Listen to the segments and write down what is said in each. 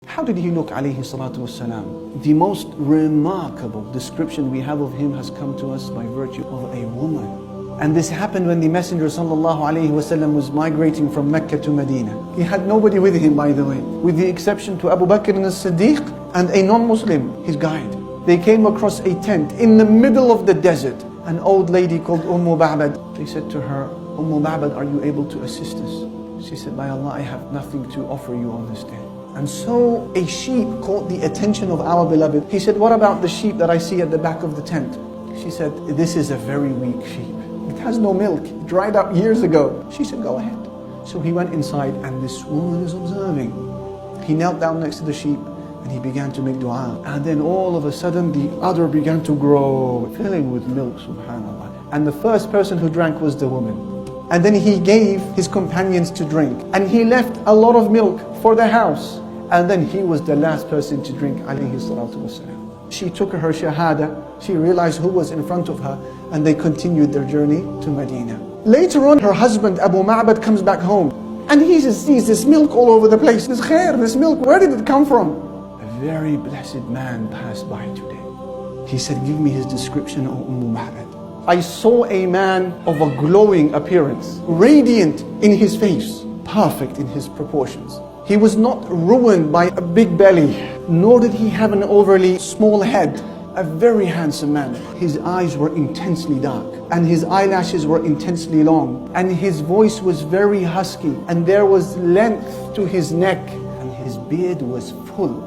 How did he look, alayhi salatu wassalam? The most remarkable description we have of him has come to us by virtue of a woman. And this happened when the Messenger sallallahu alayhi wasallam was migrating from Mecca to Medina. He had nobody with him, by the way, with the exception to Abu Bakr as-Siddiq and a non-Muslim, his guide. They came across a tent in the middle of the desert. An old lady called Ba'bad. They said to her, Ba'bad, are you able to assist us? She said, by Allah, I have nothing to offer you on this day. And so a sheep caught the attention of our beloved. He said, what about the sheep that I see at the back of the tent? She said, this is a very weak sheep. It has no milk, it dried up years ago. She said, go ahead. So he went inside and this woman is observing. He knelt down next to the sheep and he began to make dua. And then all of a sudden the udder began to grow, filling with milk, subhanAllah. And the first person who drank was the woman. And then he gave his companions to drink. And he left a lot of milk for the house. And then he was the last person to drink, alayhi salatu wasalam. She took her shahada, she realized who was in front of her, and they continued their journey to Medina. Later on, her husband, Abu Ma'bad, comes back home. And he just sees this milk all over the place. This khair, this milk, where did it come from? A very blessed man passed by today. He said, give me his description, O Ma'bad. I saw a man of a glowing appearance, radiant in his face, perfect in his proportions. He was not ruined by a big belly, nor did he have an overly small head. A very handsome man. His eyes were intensely dark, and his eyelashes were intensely long, and his voice was very husky, and there was length to his neck, and his beard was full,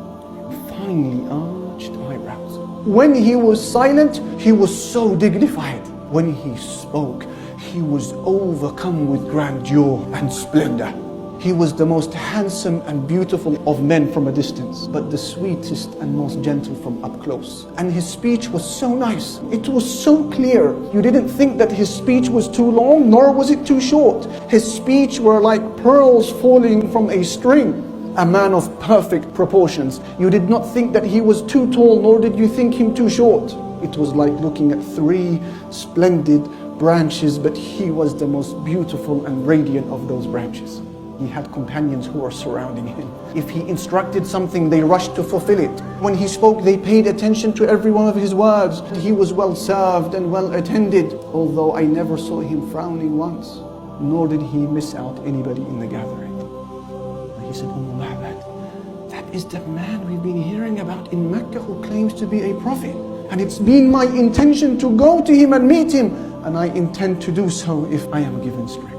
finely arched eyebrows. When he was silent, he was so dignified. When he spoke, he was overcome with grandeur and splendor. He was the most handsome and beautiful of men from a distance, but the sweetest and most gentle from up close. And his speech was so nice. It was so clear. You didn't think that his speech was too long, nor was it too short. His speech were like pearls falling from a string. A man of perfect proportions. You did not think that he was too tall, nor did you think him too short. It was like looking at three splendid branches, but he was the most beautiful and radiant of those branches. He had companions who were surrounding him. If he instructed something, they rushed to fulfill it. When he spoke, they paid attention to every one of his words. He was well served and well attended, although I never saw him frowning once, nor did he miss out anybody in the gathering. He said, Ma'bad, that is the man we've been hearing about in Mecca who claims to be a prophet. And it's been my intention to go to him and meet him, and I intend to do so if I am given strength.